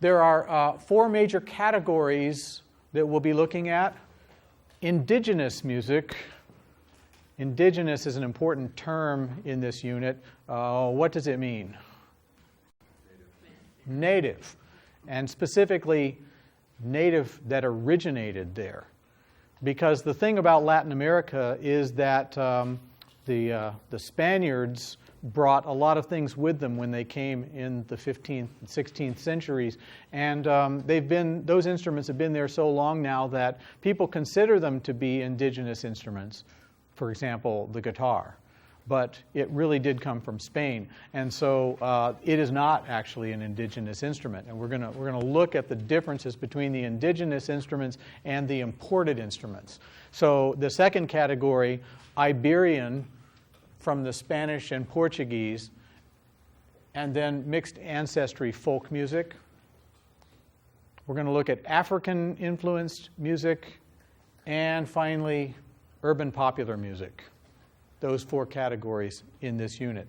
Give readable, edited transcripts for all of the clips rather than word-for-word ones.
There are four major categories that we'll be looking at. Indigenous music. Indigenous is an important term in this unit. What does it mean? Native. And specifically, native that originated there. Because the thing about Latin America is that the Spaniards brought a lot of things with them when they came in the 15th and 16th centuries. And those instruments have been there so long now that people consider them to be indigenous instruments. For example, the guitar. But it really did come from Spain. And so it is not actually an indigenous instrument. And we're going to look at the differences between the indigenous instruments and the imported instruments. So the second category, Iberian, from the Spanish and Portuguese, and then mixed ancestry folk music. We're going to look at African-influenced music, and finally, urban popular music. Those four categories in this unit.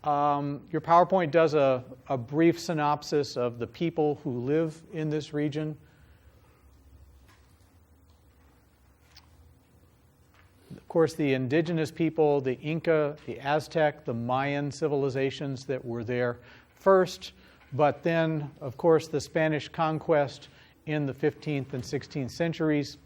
Your PowerPoint does a brief synopsis of the people who live in this region. Of course, the indigenous people, the Inca, the Aztec, the Mayan civilizations that were there first, but then, of course, the Spanish conquest in the 15th and 16th centuries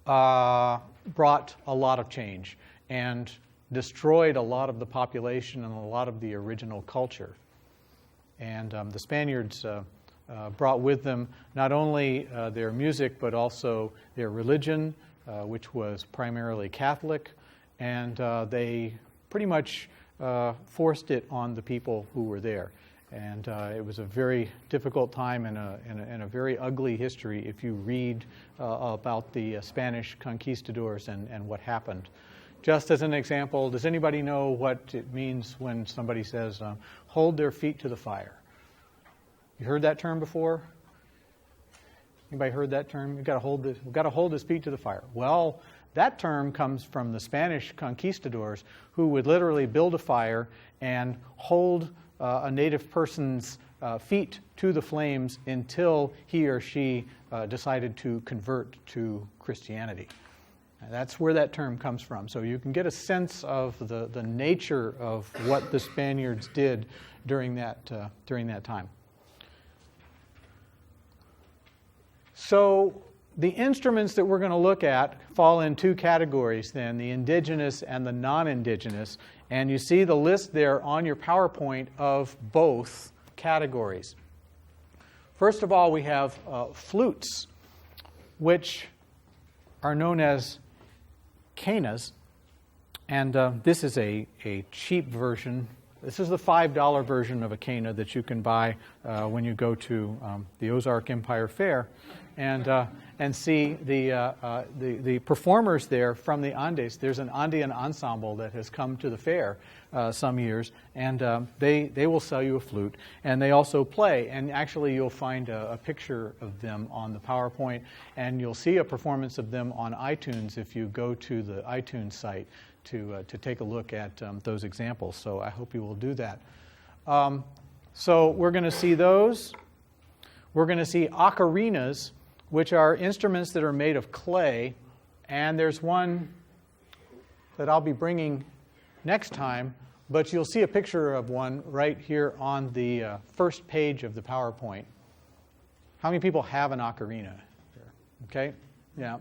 brought a lot of change and destroyed a lot of the population and a lot of the original culture. And the Spaniards brought with them not only their music, but also their religion, which was primarily Catholic, and they pretty much forced it on the people who were there. And it was a very difficult time and a very ugly history if you read about the Spanish conquistadors and what happened. Just as an example, does anybody know what it means when somebody says, hold their feet to the fire? You heard that term before? Anybody heard that term? We've got to hold his feet to the fire. Well, that term comes from the Spanish conquistadors who would literally build a fire and hold a native person's feet to the flames until he or she decided to convert to Christianity. And that's where that term comes from. So you can get a sense of the nature of what the Spaniards did during that time. So the instruments that we're going to look at fall in two categories then, the indigenous and the non-indigenous. And you see the list there on your PowerPoint of both categories. First of all, we have flutes, which are known as quenas. And this is a cheap version. This is the $5 version of a quena that you can buy when you go to the Ozark Empire Fair. And see the performers there from the Andes. There's an Andean ensemble that has come to the fair some years, and they will sell you a flute. And they also play, and actually you'll find a picture of them on the PowerPoint, and you'll see a performance of them on iTunes if you go to the iTunes site to take a look at those examples. So I hope you will do that. So we're going to see those. We're going to see ocarinas, which are instruments that are made of clay, and there's one that I'll be bringing next time, but you'll see a picture of one right here on the first page of the PowerPoint. How many people have an ocarina here? Okay, yeah,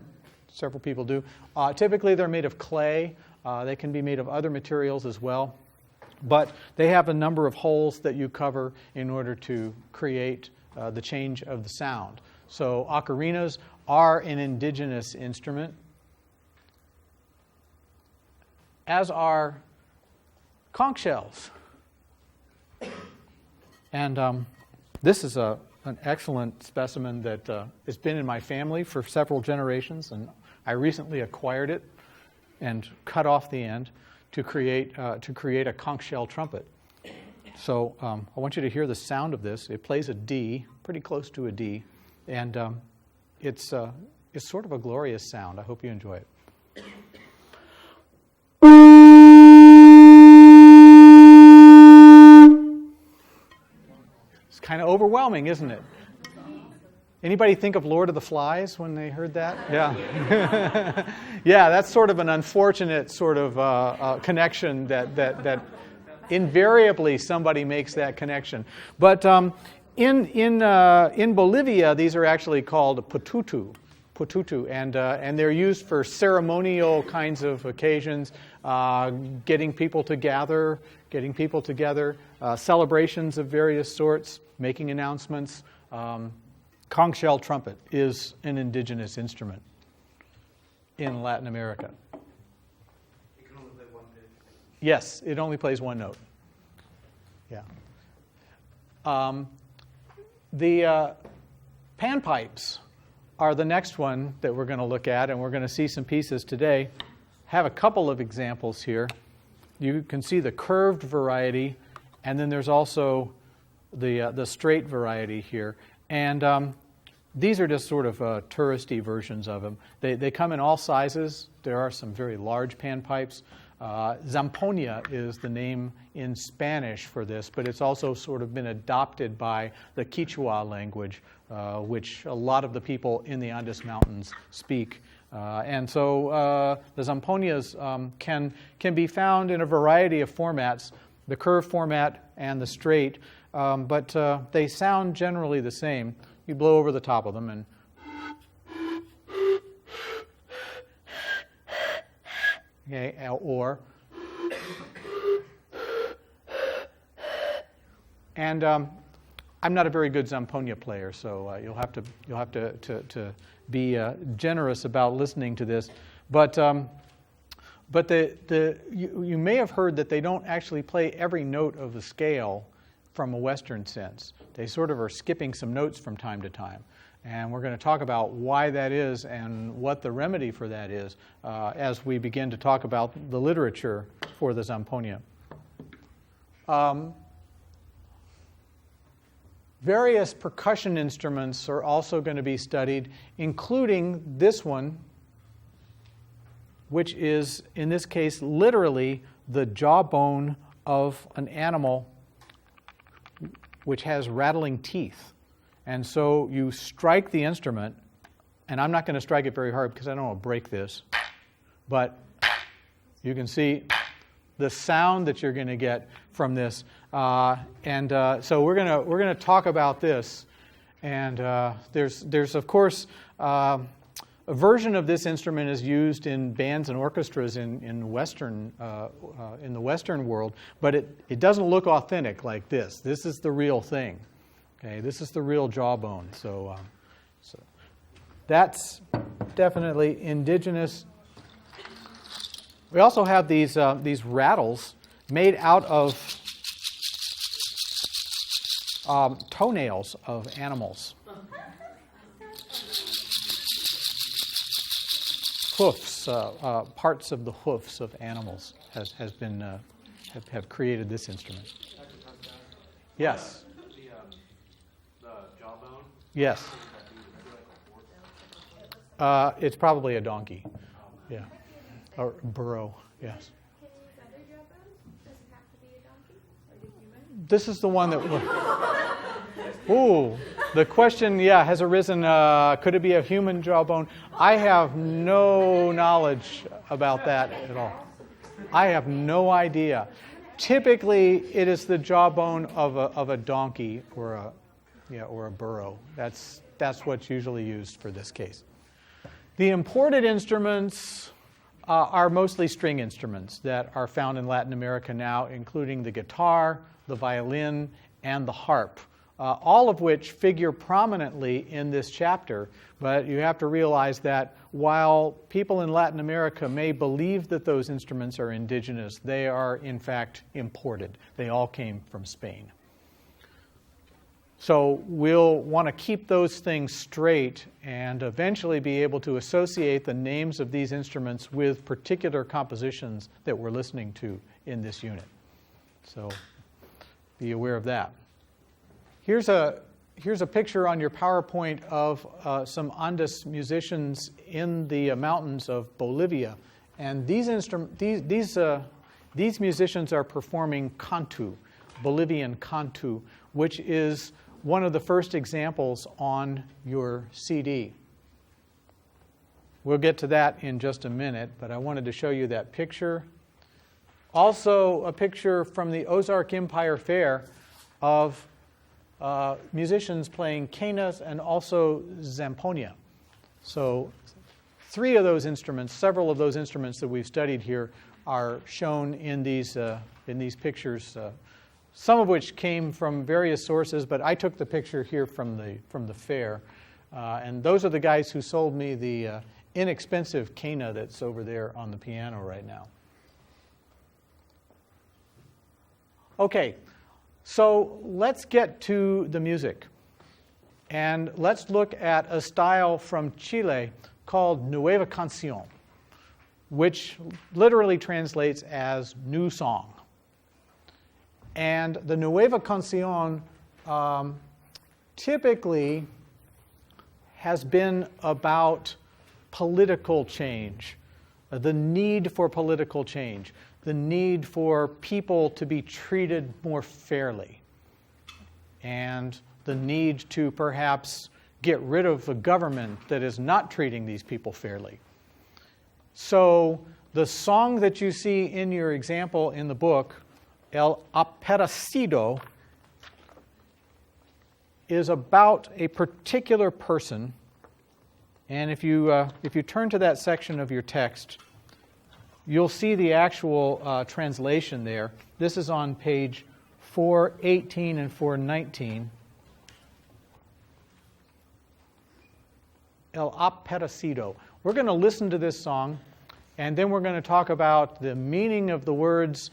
several people do. Typically, they're made of clay. They can be made of other materials as well. But they have a number of holes that you cover in order to create the change of the sound. So ocarinas are an indigenous instrument, as are conch shells. And this is an excellent specimen that has been in my family for several generations, and I recently acquired it and cut off the end to create a conch shell trumpet. So I want you to hear the sound of this. It plays a D, pretty close to a D, and it's sort of a glorious sound. I hope you enjoy it. It's kind of overwhelming, isn't it? Anybody think of Lord of the Flies when they heard that? Yeah. Yeah, that's sort of an unfortunate sort of connection that invariably somebody makes that connection. But in Bolivia, these are actually called pututu, and they're used for ceremonial kinds of occasions, getting people together, celebrations of various sorts, making announcements. Conch shell trumpet is an indigenous instrument in Latin America. It can only play one pitch. Yes, it only plays one note. Yeah. The panpipes are the next one that we're going to look at, and we're going to see some pieces today. Have a couple of examples here. You can see the curved variety, and then there's also the straight variety here. And these are just sort of touristy versions of them. They come in all sizes. There are some very large panpipes. Zamponia is the name in Spanish for this, but it's also sort of been adopted by the Quechua language, which a lot of the people in the Andes Mountains speak. And so the Zamponias can be found in a variety of formats, the curved format and the straight. But they sound generally the same. You blow over the top of them, and I'm not a very good Zamponia player, so you'll have to be generous about listening to this. But you may have heard that they don't actually play every note of the scale from a Western sense. They sort of are skipping some notes from time to time. And we're going to talk about why that is and what the remedy for that is as we begin to talk about the literature for the Zamponia. Various percussion instruments are also going to be studied, including this one, which is, in this case, literally the jawbone of an animal which has rattling teeth. And so you strike the instrument, and I'm not going to strike it very hard because I don't want to break this, but you can see the sound that you're going to get from this. So we're going to talk about this. And there's of course a version of this instrument is used in bands and orchestras in the Western world, but it doesn't look authentic like this. This is the real thing. Okay, this is the real jawbone. So that's definitely indigenous. We also have these rattles made out of toenails of animals. Hoofs, parts of the hoofs of animals have created this instrument. Yes. The jawbone? Yes. It's probably a donkey. Yeah. Or burro, yes. Can you use other jawbones? Does it have to be a donkey? Like a human? This is the one that... Ooh, the question, has arisen, could it be a human jawbone? I have no knowledge about that at all. I have no idea. Typically, it is the jawbone of a donkey or a burro. That's what's usually used for this case. The imported instruments are mostly string instruments that are found in Latin America now, including the guitar, the violin, and the harp, all of which figure prominently in this chapter. But you have to realize that while people in Latin America may believe that those instruments are indigenous, they are in fact imported. They all came from Spain. So we'll want to keep those things straight and eventually be able to associate the names of these instruments with particular compositions that we're listening to in this unit. So be aware of that. Here's a picture on your PowerPoint of some Andes musicians in the mountains of Bolivia. And these musicians are performing cantu, Bolivian cantu, which is one of the first examples on your CD. We'll get to that in just a minute, but I wanted to show you that picture. Also, a picture from the Ozark Empire Fair of musicians playing quenas and also zamponia. So three of those instruments, several of those instruments that we've studied here are shown in these pictures, some of which came from various sources, but I took the picture here from the fair. And those are the guys who sold me the inexpensive quena that's over there on the piano right now. Okay, so let's get to the music. And let's look at a style from Chile called Nueva Canción, which literally translates as new song. And the Nueva Canción typically has been about political change, the need for political change, the need for people to be treated more fairly, and the need to perhaps get rid of a government that is not treating these people fairly. So the song that you see in your example in the book, El Aparecido, is about a particular person. And if you turn to that section of your text, you'll see the actual translation there. This is on page 418 and 419. El Aparecido. We're going to listen to this song, and then we're going to talk about the meaning of the words,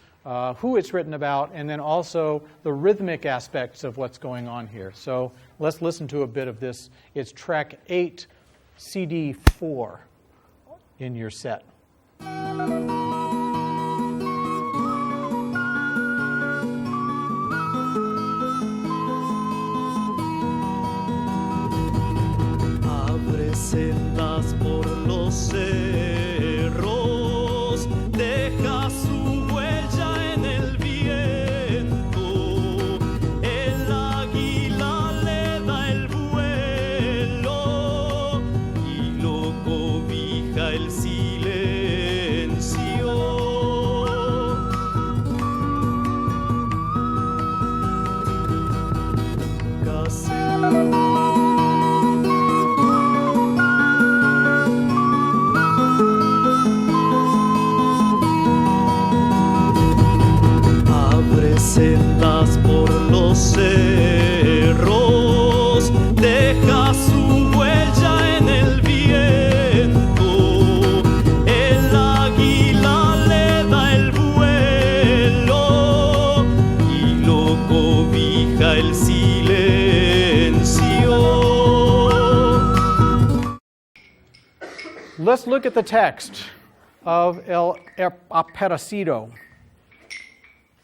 who it's written about, and then also the rhythmic aspects of what's going on here. So let's listen to a bit of this. It's track 8, CD 4 in your set. Abre sendas por los cerros, deja su huella en el viento. El águila le da el vuelo y lo cobija el silencio. Abre sendas por los cerros, deja su huella en el viento. El águila le da el vuelo y lo cobija el silencio. Let's look at the text of El Aparecido.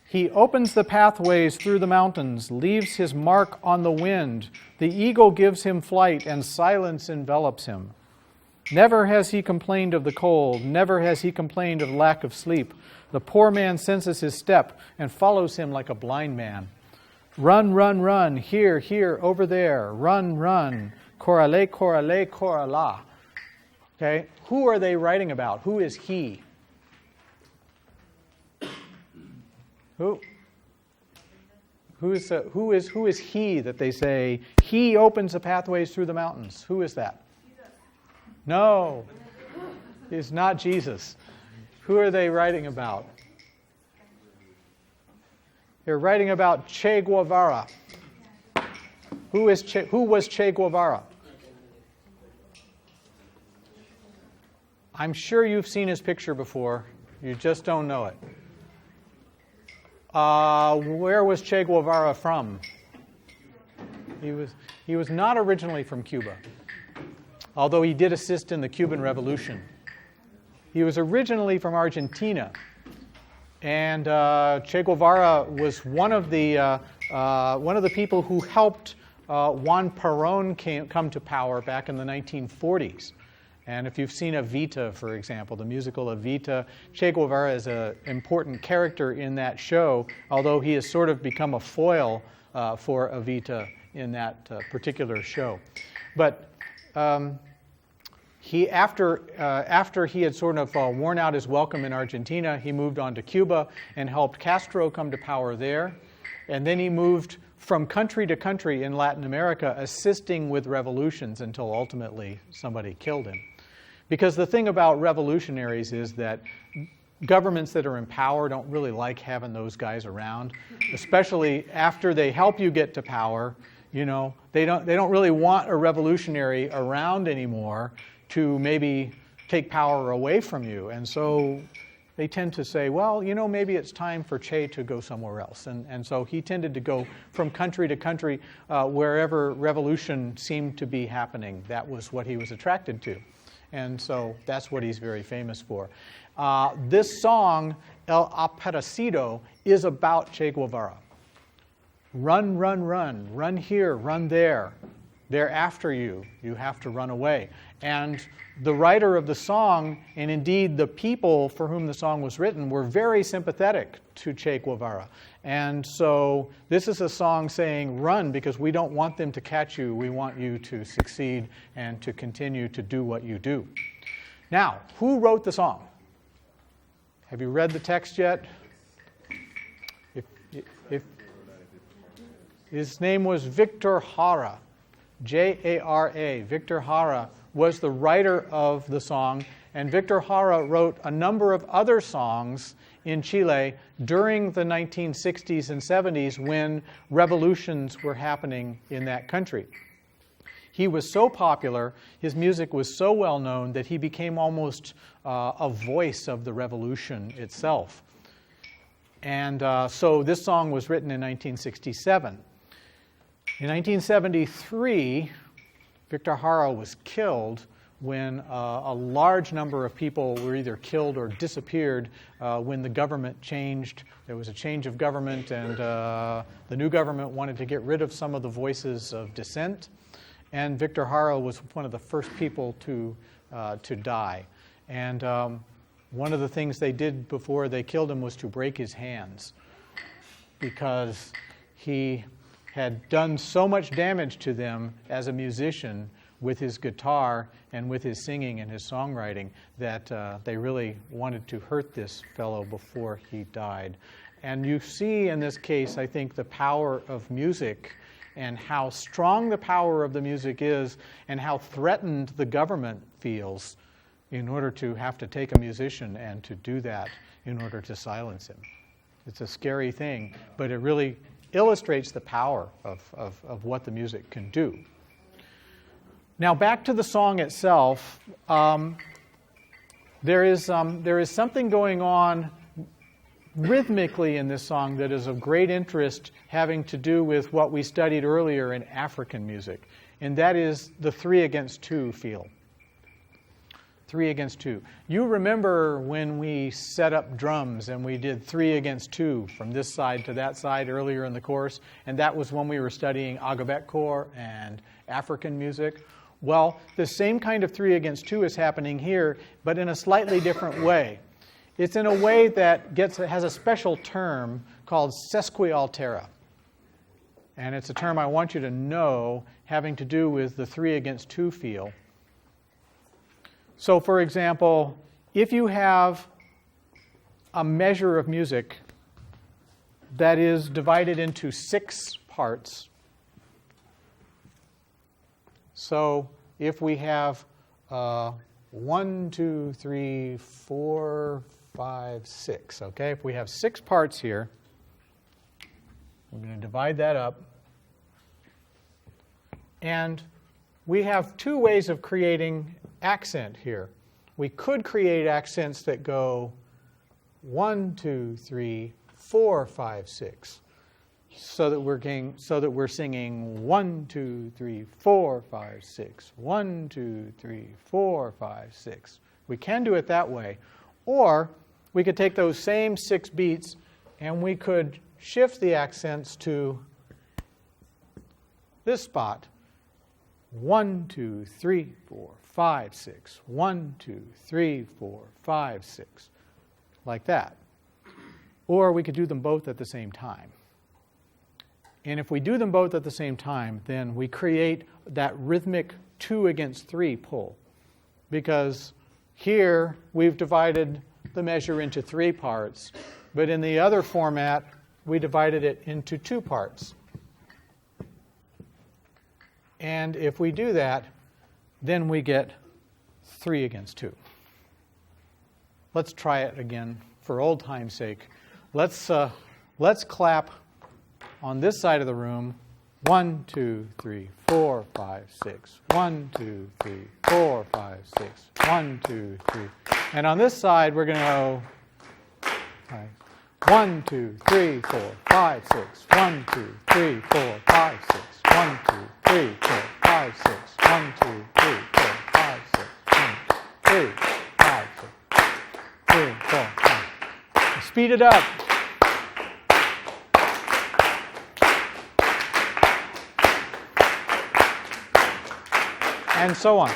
He opens the pathways through the mountains, leaves his mark on the wind. The eagle gives him flight, and silence envelops him. Never has he complained of the cold, never has he complained of lack of sleep. The poor man senses his step and follows him like a blind man. Run, run, run, here, here, over there. Run, run, corale, corale, corala. Okay, who are they writing about? Who is he? Who? Who is he that they say, he opens the pathways through the mountains? Who is that? No, it's not Jesus. Who are they writing about? They're writing about Che Guevara. Who was Che Guevara? I'm sure you've seen his picture before. You just don't know it. Where was Che Guevara from? He was not originally from Cuba, although he did assist in the Cuban Revolution. He was originally from Argentina, and Che Guevara was one of the people who helped Juan Perón come to power back in the 1940s. And if you've seen Evita, for example, the musical Evita, Che Guevara is an important character in that show, although he has sort of become a foil for Evita in that particular show. But after he had sort of worn out his welcome in Argentina, he moved on to Cuba and helped Castro come to power there. And then he moved from country to country in Latin America, assisting with revolutions until ultimately somebody killed him. Because the thing about revolutionaries is that governments that are in power don't really like having those guys around, especially after they help you get to power. You know, they don't really want a revolutionary around anymore to maybe take power away from you. And so they tend to say, well, you know, maybe it's time for Che to go somewhere else. And so he tended to go from country to country wherever revolution seemed to be happening. That was what he was attracted to. And so that's what he's very famous for. This song, El Aparecido, is about Che Guevara. Run, run, run. Run here, run there. They're after you. You have to run away. And the writer of the song, and indeed the people for whom the song was written, were very sympathetic to Che Guevara. And so this is a song saying, run, because we don't want them to catch you. We want you to succeed and to continue to do what you do. Now, who wrote the song? Have you read the text yet? If his name was Victor Jara, Jara. Victor Jara was the writer of the song, and Victor Jara wrote a number of other songs in Chile during the 1960s and 70s when revolutions were happening in that country. He was so popular, his music was so well known that he became almost a voice of the revolution itself. And so this song was written in 1967. In 1973, Victor Jara was killed when a large number of people were either killed or disappeared when the government changed. There was a change of government, and the new government wanted to get rid of some of the voices of dissent. And Victor Jara was one of the first people to die. And one of the things they did before they killed him was to break his hands, because he had done so much damage to them as a musician with his guitar and with his singing and his songwriting that they really wanted to hurt this fellow before he died. And you see in this case, I think, the power of music and how strong the power of the music is and how threatened the government feels in order to have to take a musician and to do that in order to silence him. It's a scary thing, but it really illustrates the power of what the music can do. Now, back to the song itself. There is something going on rhythmically in this song that is of great interest, having to do with what we studied earlier in African music, and that is the 3-against-2 feel. 3 against 2. You remember when we set up drums and we did 3 against 2 from this side to that side earlier in the course, and that was when we were studying Agabet Kor and African music. Well, the same kind of 3 against 2 is happening here, but in a slightly different way. It's in a way that has a special term called sesquialtera. And it's a term I want you to know, having to do with the 3 against 2 feel. So, for example, if you have a measure of music that is divided into 6 parts. So if we have 1, 2, 3, 4, 5, 6, okay? If we have 6 parts here, we're going to divide that up. And we have 2 ways of creating accent here. We could create accents that go 1, 2, 3, 4, 5, 6, so that we're singing 1, 2, 3, 4, 5, 6, 1, 2, 3, 4, 5, 6. We can do it that way. Or we could take those same 6 beats and we could shift the accents to this spot. 1, 2, 3, 4, 5, 6. 1, 2, 3, 4, 5, 6. Like that. Or we could do them both at the same time. And if we do them both at the same time, then we create that rhythmic 2 against 3 pull. Because here we've divided the measure into 3 parts, but in the other format, we divided it into 2 parts. And if we do that, then we get 3 against 2. Let's try it again for old time's sake. Let's clap on this side of the room. 1, 2, 3, 4, 5, 6. 1, 2, 3, 4, 5, 6. 1, 2, 3. And on this side, we're going to go 1, 2, 3, 4, 5, 6. 1, 2, 3, 4, 5, 6. 1, 2, 3, 4, 5, 6. 1, 2, 3, 4, 5, 6. 1, 2, 3, 5, 6. 3, 4, 5. Speed it up. And so on.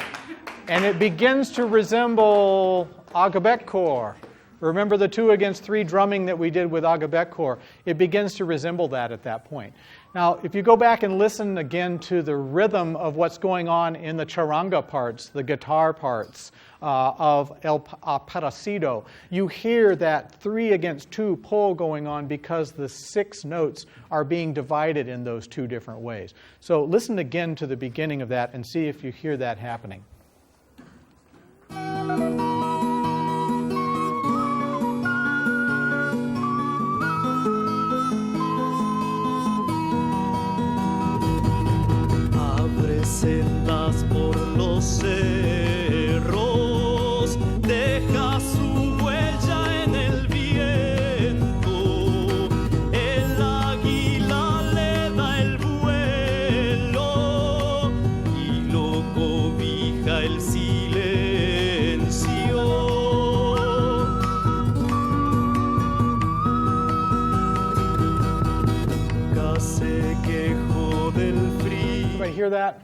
And it begins to resemble Agabekor. Remember the 2 against 3 drumming that we did with Agabekor? It begins to resemble that at that point. Now, if you go back and listen again to the rhythm of what's going on in the charanga parts, the guitar parts of El Parecido, you hear that 3 against 2 pull going on because the 6 notes are being divided in those 2 different ways. So listen again to the beginning of that and see if you hear that happening. Sendas por los cerros, deja su huella en el viento, el águila le da el vuelo y lo cobija el silencio. Nunca se quejó del frío. Everybody hear that?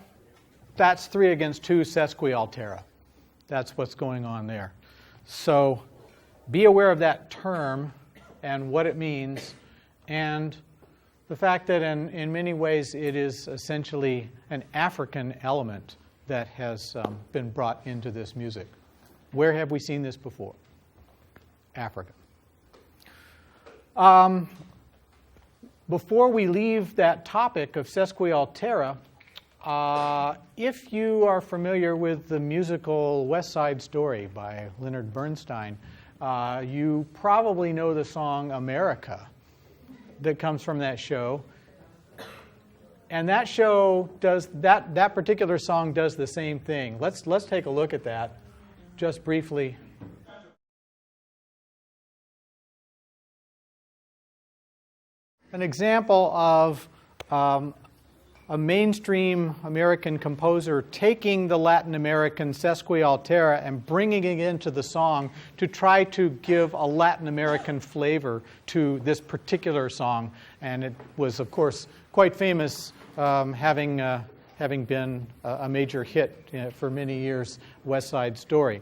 That's 3 against 2 sesquialtera. That's what's going on there. So be aware of that term and what it means, and the fact that in many ways it is essentially an African element that has been brought into this music. Where have we seen this before? Africa. Before we leave that topic of sesquialtera, if you are familiar with the musical West Side Story by Leonard Bernstein, you probably know the song America that comes from that show. And that show does, that particular song does the same thing. Let's take a look at that just briefly. An example of a mainstream American composer taking the Latin American sesquialtera and bringing it into the song to try to give a Latin American flavor to this particular song. And it was, of course, quite famous, having been a major hit for many years, West Side Story.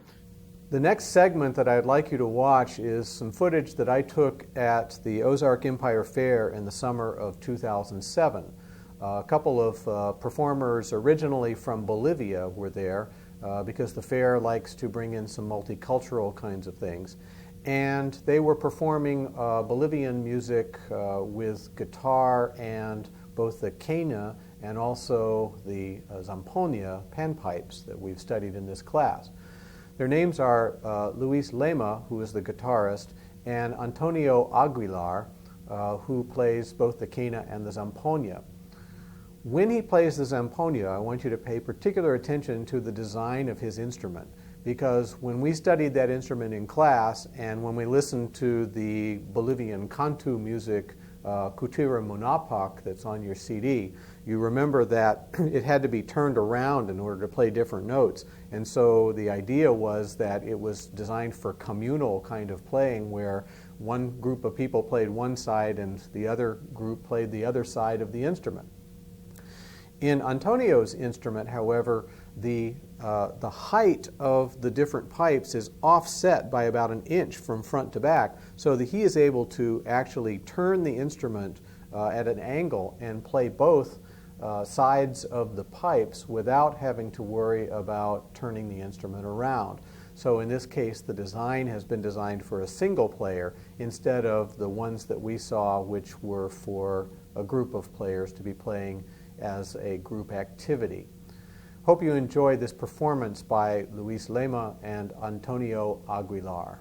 The next segment that I'd like you to watch is some footage that I took at the Ozark Empire Fair in the summer of 2007. A couple of performers originally from Bolivia were there because the fair likes to bring in some multicultural kinds of things. and they were performing Bolivian music with guitar and both the quena and also the zampoña panpipes that we've studied in this class. Their names are Luis Lema, who is the guitarist, and Antonio Aguilar, who plays both the quena and the zampoña. When he plays the zampoña, I want you to pay particular attention to the design of his instrument, because when we studied that instrument in class and when we listened to the Bolivian cantu music, Kutira Munapak, that's on your CD, you remember that it had to be turned around in order to play different notes. And so the idea was that it was designed for communal kind of playing, where one group of people played one side and the other group played the other side of the instrument. In Antonio's instrument, however, the height of the different pipes is offset by about an inch from front to back, so that he is able to actually turn the instrument at an angle and play both sides of the pipes without having to worry about turning the instrument around. So in this case, the design has been designed for a single player instead of the ones that we saw, which were for a group of players to be playing as a group activity. Hope you enjoyed this performance by Luis Lema and Antonio Aguilar.